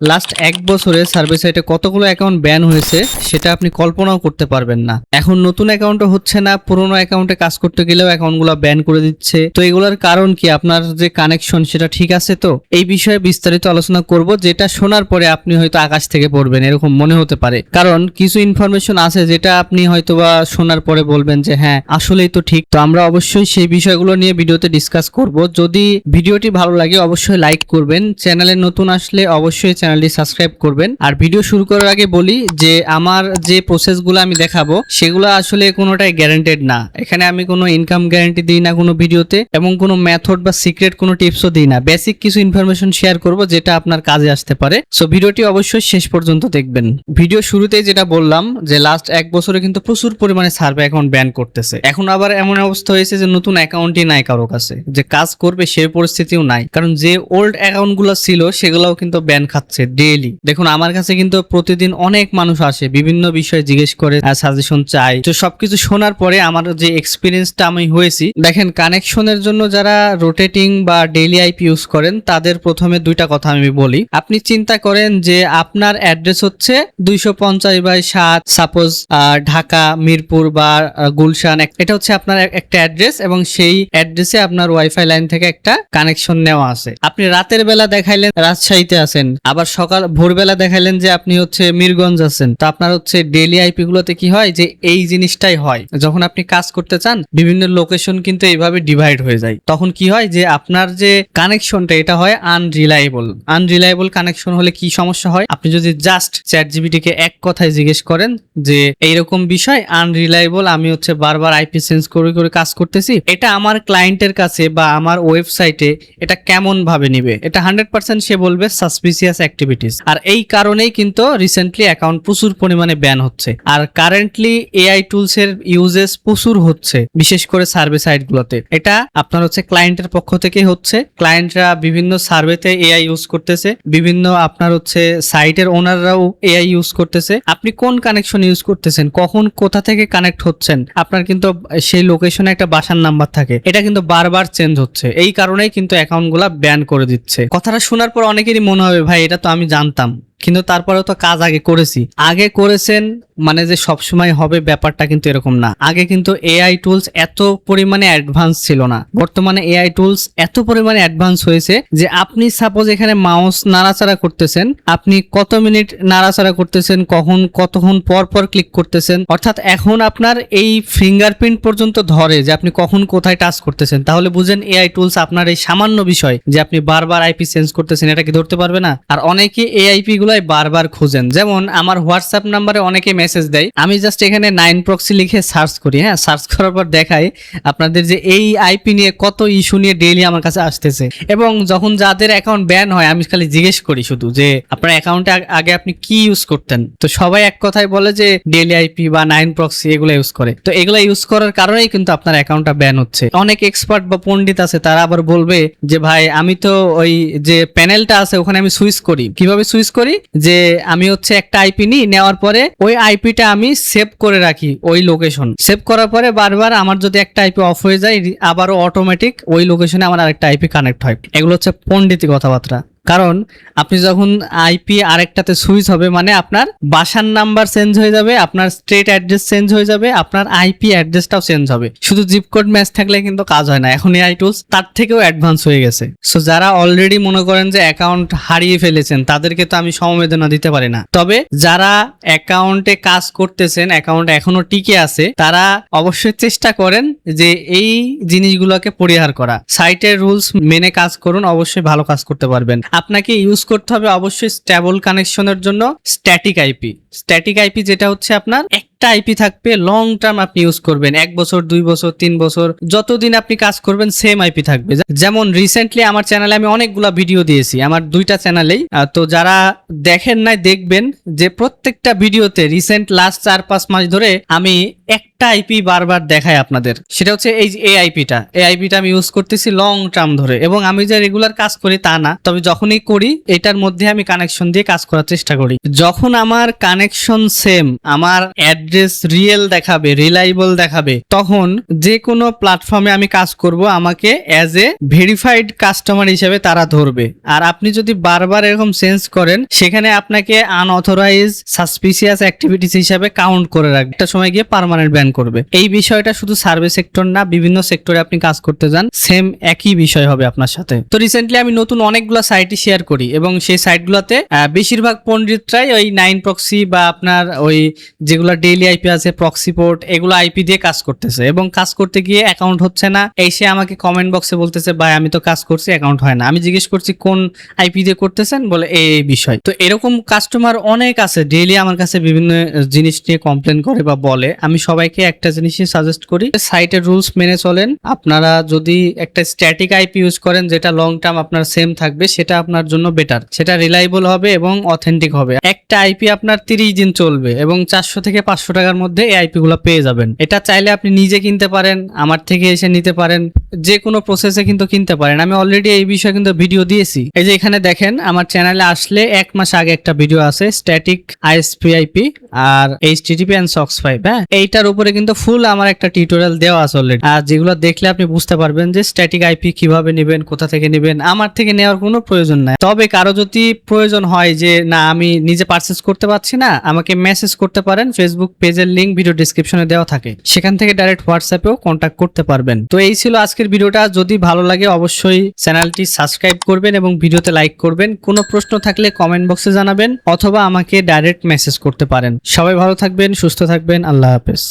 Last এক বছরে survey সাইটে কতগুলো অ্যাকাউন্ট ব্যান হয়েছে সেটা আপনি কল্পনাও করতে পারবেন না। এখন নতুন অ্যাকাউন্টও হচ্ছে না, পুরোনো অ্যাকাউন্টে কাজ করতে গেলেও অ্যাকাউন্টগুলো ব্যান করে দিচ্ছে। তো এগুলোর কারণ কি? আপনার যে কানেকশন সেটা ঠিক আছে তো? এই বিষয়ে বিস্তারিত আলোচনা করব, যেটা শোনার পরে আপনি হয়তো আকাশ থেকে পড়বেন এরকম মনে হতে পারে। কারণ কিছু ইনফরমেশন আছে যেটা আপনি হয়তোবা শোনার পরে বলবেন যে হ্যাঁ আসলেই তো ঠিক। তো আমরা অবশ্যই সেই বিষয়গুলো নিয়ে ভিডিওতে ডিসকাস করব। যদি ভিডিওটি ভালো লাগে অবশ্যই লাইক করবেন, চ্যানেলে নতুন আসলে অবশ্যই চ্যানেলটি সাবস্ক্রাইব করবেন। আর ভিডিও শুরু করার আগে বলি যে আমার যে প্রসেসগুলো আমি দেখাবো সেগুলো আসলে কোনোটাই গ্যারান্টেড না। এখানে আমি কোনো ইনকাম গ্যারান্টি দিই না কোনো ভিডিওতে, এবং কোনো মেথড বা সিক্রেট কোনো টিপসও দিই না। বেসিক কিছু ইনফরমেশন শেয়ার করব যেটা আপনার কাজে আসতে পারে। সো ভিডিওটি অবশ্যই শেষ পর্যন্ত দেখবেন। ভিডিও শুরুতেই যেটা বললাম যে লাস্ট এক বছরে কিন্তু প্রচুর পরিমাণে সার্ভে অ্যাকাউন্ট ব্যান করতেছে। এখন আবার এমন অবস্থা হয়েছে যে নতুন অ্যাকাউন্টই নাই কারো কাছে, যে কাজ করবে সেই পরিস্থিতিও নাই। কারণ যে ওল্ড অ্যাকাউন্টগুলো ছিল সেগুলোও কিন্তু ব্যান খাচ্ছে ডেইলি। দেখুন আমার কাছে কিন্তু প্রতিদিন অনেক মানুষ আসে, বিভিন্ন বিষয়ে জিজ্ঞেস করে, সাজেশন চাই। তো সবকিছু শোনার পরে আমার যে এক্সপিরিয়েন্সটা আমি হয়েছি, দেখেন কানেকশনের জন্য যারা রোটেটিং বা ডেইলি আইপি ইউজ করেন তাদের প্রথমে দুইটা কথা আমি বলি। আপনি চিন্তা করেন যে আপনার অ্যাড্রেস হচ্ছে 250/7, সাপোজ ঢাকা, মিরপুর বা গুলশান, এটা হচ্ছে আপনার একটা অ্যাড্রেস, এবং সেই অ্যাড্রেসে আপনার ওয়াইফাই লাইন থেকে একটা কানেকশন নেওয়া আছে। আপনি রাতের বেলা দেখাইলেন রাজশাহীতে আছেন, আবার সকাল ভোরবেলা দেখাইলেন যে আপনি হচ্ছে মিরগঞ্জ আছেন। তো আপনার হচ্ছে ডেইলি আইপি গুলোতে কি হয় যে এই জিনিসটাই হয়, যখন আপনি কাজ করতে চান বিভিন্ন লোকেশন কিন্তু এইভাবে ডিভাইড হয়ে যায়। তখন কি হয় যে আপনার যে কানেকশনটা এটা হয় আনরিলায়েবল কানেকশন হলে কি সমস্যা হয়? আপনি যদি জাস্ট চ্যাটজিপিটি কে এক কথায় জিজ্ঞেস করেন যে এইরকম বিষয় আনরিলায়েবল, আমি হচ্ছে বারবার আইপি চেঞ্জ করে করে কাজ করতেছি, এটা আমার ক্লায়েন্টের কাছে বা আমার ওয়েবসাইটে এটা কেমন ভাবে নিবে, এটা 100% সে বলবে সাসপিসিয়াস অ্যাক্টিভিটিস। আর এই কারণেই কিন্তু রিসেন্টলি অ্যাকাউন্ট প্রচুর পরিমাণে ব্যান হচ্ছে। আর কারেন্টলি এআই টুলস এর ইউজেস প্রচুর হচ্ছে, বিশেষ করে সার্ভে সাইট গুলোতে। এটা আপনার হচ্ছে ক্লায়েন্টের পক্ষ থেকেই হচ্ছে। ক্লায়েন্টরা বিভিন্ন সার্ভেতে এআই ইউজ করতেছে, বিভিন্ন আপনার হচ্ছে সাইটের ওনাররাও এআই ইউজ করতেছে। আপনি কোন কানেকশন ইউজ করতেছেন, কখন কোথা থেকে কানেক্ট হচ্ছেন, আপনার কিন্তু সেই লোকেশনে একটা বাসার নাম্বার থাকে, এটা কিন্তু বারবার চেঞ্জ হচ্ছে। এই কারণেই কিন্তু অ্যাকাউন্টগুলো ব্যান করে দিচ্ছে। কথাটা শোনার পর অনেকেরই মনে হবে ভাই এটা তো আমি জানতাম, কিন্তু তারপরেও তো কাজ আগে করেছেন মানে যে সবসময় হবে ব্যাপারটা কিন্তু এরকম না। আগে কিন্তু এআই টুলস এত পরিমাণে অ্যাডভান্স ছিল না। বর্তমানে এআই টুলস এত পরিমাণে অ্যাডভান্স হয়েছে যে আপনি সাপোজ এখানে মাউস নাড়াচাড়া করতেছেন, আপনি কত মিনিট নাড়াচাড়া করতেছেন, কতক্ষণ পর পর ক্লিক করতেছেন, অর্থাৎ এখন আপনার এই ফিঙ্গারপ্রিন্ট পর্যন্ত ধরে যে আপনি কখন কোথায় টাচ করতেছেন। তাহলে বুঝেন এআই টুলস আপনার এই সামান্য বিষয় যে আপনি বারবার আইপি চেঞ্জ করতেছেন এটা কি ধরতে পারবে না? আর অনেকে এআইপি গুলাই বারবার খুঁজেন। যেমন আমার হোয়াটসঅ্যাপ নাম্বারে অনেকে মেসেজ দেয়, আমি জাস্ট এখানে 9 প্রক্সি লিখে সার্চ করি, হ্যাঁ সার্চ করার পর দেখাই আপনাদের যে এই আইপি নিয়ে কত ইস্যু নিয়ে ডেইলি আমার কাছে আসতেছে। এবং যখন যাদের অ্যাকাউন্ট ব্যান হয় আমি খালি জিজ্ঞেস করি শুধু যে আপনার অ্যাকাউন্টে আগে আপনি কি ইউজ করতেন, তো সবাই এক কথায় বলে যে ডেইলি আইপি বা 9 প্রক্সি এগুলো ইউজ করে। তো এগুলো ইউজ করার কারণেই কিন্তু আপনার অ্যাকাউন্টটা ব্যান হচ্ছে। অনেক এক্সপার্ট বা পণ্ডিত আছে তারা আবার বলবে যে ভাই আমি তো ওই যে প্যানেলটা আছে ওখানে আমি সুইচ করি। কিভাবে সুইচ করি? যে আমি হচ্ছে একটা আইপি নেওয়ার পরে ওই আইপিটা আমি সেভ করে রাখি, ওই লোকেশন সেভ করার পরে বারবার আমার যদি একটা আইপি অফ হয়ে যায় আবারও অটোমেটিক ওই লোকেশনে আমার আরেকটা আইপি কানেক্ট হয়। এগুলো হচ্ছে পণ্ডিতি কথাবার্তা। কারণ আপনি যখন আইপি আরেকটাতে সুইচ হবে মানে আপনার বাসার নাম্বার চেঞ্জ হয়ে যাবে, আপনার স্ট্রিট অ্যাড্রেস চেঞ্জ হয়ে যাবে, আপনার আইপি অ্যাড্রেসটাও চেঞ্জ হবে। শুধু জিপ কোড ম্যাচ থাকলে কিন্তু কাজ হয় না। এখন এআই টুলস তার থেকেও অ্যাডভান্স হয়ে গেছে। সো যারা অলরেডি মনে করেন যে অ্যাকাউন্ট হারিয়ে ফেলেছেন তাদেরকে তো আমি সমবেদনা দিতে পারি না। তবে যারা অ্যাকাউন্টে কাজ করতেছেন, অ্যাকাউন্ট এখনো টিকে আছে, তারা অবশ্যই চেষ্টা করেন যে এই জিনিসগুলোকে পরিহার করা। সাইটের রুলস মেনে কাজ করুন, অবশ্যই ভালো কাজ করতে পারবেন। আপনাকে ইউজ করতে হবে অবশ্যই স্টেবল কানেকশনের জন্য স্ট্যাটিক আইপি, যেটা হচ্ছে আপনার একটা আইপি থাকবে, লং টার্ম আপনি ইউজ করবেন, 1 বছর 2 বছর 3 বছর যতদিন আপনি কাজ করবেন সেম আইপি থাকবে। যেমন রিসেন্টলি আমার চ্যানেলে আমি অনেকগুলা ভিডিও দিয়েছি, আমার 2টা চ্যানেলেই। তো যারা দেখেন নাই দেখবেন যে প্রত্যেকটা ভিডিওতে রিসেন্ট লাস্ট 4-5 মাস ধরে আমি একটা আইপি বারবার দেখাই আপনাদের। সেটা হচ্ছে এই আইপিটা আমি ইউজ করতেছি লং টার্ম ধরে, এবং আমি যে রেগুলার কাজ করি তা না, তবে যখনই করি এটার মধ্যে আমি কানেকশন দিয়ে কাজ করার চেষ্টা করি। যখন আমার কানেকশন সেম, আমার অ্যাড্রেস রিয়েল দেখাবে, রিলায়েবল দেখাবে, তখন যে কোনো প্ল্যাটফর্মে আমি কাজ করব আমাকে অ্যাজ এ ভেরিফাইড কাস্টমার হিসেবে তারা ধরবে। আর আপনি যদি বারবার এরকম চেঞ্জ করেন সেখানে আপনাকে আনঅথরাইজ সাসপিসিয়াস অ্যাক্টিভিটিস হিসাবে কাউন্ট করে রাখবে, একটা সময় গিয়ে পার্মানেন্ট ব্যান করবে। এই বিষয়টা শুধু সার্ভিস সেক্টর না, বিভিন্ন সেক্টরে আপনি কাজ করতে যান সেম একই বিষয় হবে আপনার সাথে। তো রিসেন্টলি আমি নতুন অনেকগুলো সাইটই শেয়ার করি এবং সেই সাইটগুলোতে বেশিরভাগ পণ্ডিতরাই ওই 9 প্রক্সি বা আপনার ওই যেগুলো ডেইলি আইপি আছে প্রক্সি পোর্ট, এগুলো আইপি দিয়ে কাজ করতেছে এবং কাজ করতে গিয়ে অ্যাকাউন্ট হচ্ছে না। সে আমাকে কমেন্ট বক্সে বলতেছে ভাই আমি তো কাজ করছি অ্যাকাউন্ট হয় না। আমি জিজ্ঞেস করছি কোন আইপি দিয়ে করতেছেন, বলে এই বিষয়। তো এরকম কাস্টমার অনেক আছে, ডেইলি আমার কাছে বিভিন্ন জিনিস নিয়ে কমপ্লেন করে বা বলে। আমি সবাইকে একটা জিনিসই সাজেস্ট করি, সাইটের রুলস মেনে চলেন। আপনারা যদি একটা স্ট্যাটিক আইপি ইউজ করেন যেটা লং টার্ম আপনার সেম থাকবে, সেটা আপনার জন্য বেটার, সেটা রিলায়েবল হবে এবং অথেন্টিক হবে। একটা আইপি আপনার 30 দিন চলবে এবং 400 থেকে 500 টাকার মধ্যে এই আইপি গুলো পেয়ে যাবেন। এটা চাইলে আপনি নিজে কিনতে পারেন, আমার থেকে এসে নিতে পারেন, যে কোনো প্রসেসে কিন্তু কিনতে পারেন। আমি অলরেডি এই বিষয়ে কিন্তু ভিডিও দিয়েছি। এই যে এখানে দেখেন আমার চ্যানেলে আসলে 1 মাস আগে একটা ভিডিও আছে স্ট্যাটিক আইএসপি আইপি আর এইচটিটিপি এন্ড সক্স 5। হ্যাঁ, এইটার উপরে কিন্তু ফুল আমার একটা টিউটোরিয়াল দেওয়া আছে অলরেডি। আর যেগুলো দেখলে আপনি বুঝতে পারবেন যে স্ট্যাটিক আইপি কিভাবে নেবেন, কোথা থেকে নেবেন। আমার থেকে নেওয়ার কোনো প্রয়োজন নাই। তবে কারো যদি প্রয়োজন হয় যে না আমি নিজে পারচেজ করতে পারছি না, আমাকে মেসেজ করতে পারেন। ফেসবুক পেজের লিংক ভিডিও ডেসক্রিপশনে দেওয়া থাকে, সেখান থেকে ডাইরেক্ট হোয়াটসঅ্যাপেও কন্ট্যাক্ট করতে পারবেন। তো এই ছিল আজকের ভিডিওটা। যদি ভালো লাগে অবশ্যই চ্যানেলটি সাবস্ক্রাইব করবেন এবং ভিডিওতে লাইক করবেন। কোনো প্রশ্ন থাকলে কমেন্ট বক্সে জানাবেন অথবা আমাকে ডাইরেক্ট মেসেজ করতে পারেন। সবাই ভালো থাকবেন, সুস্থ থাকবেন, আল্লাহ হাফেজ।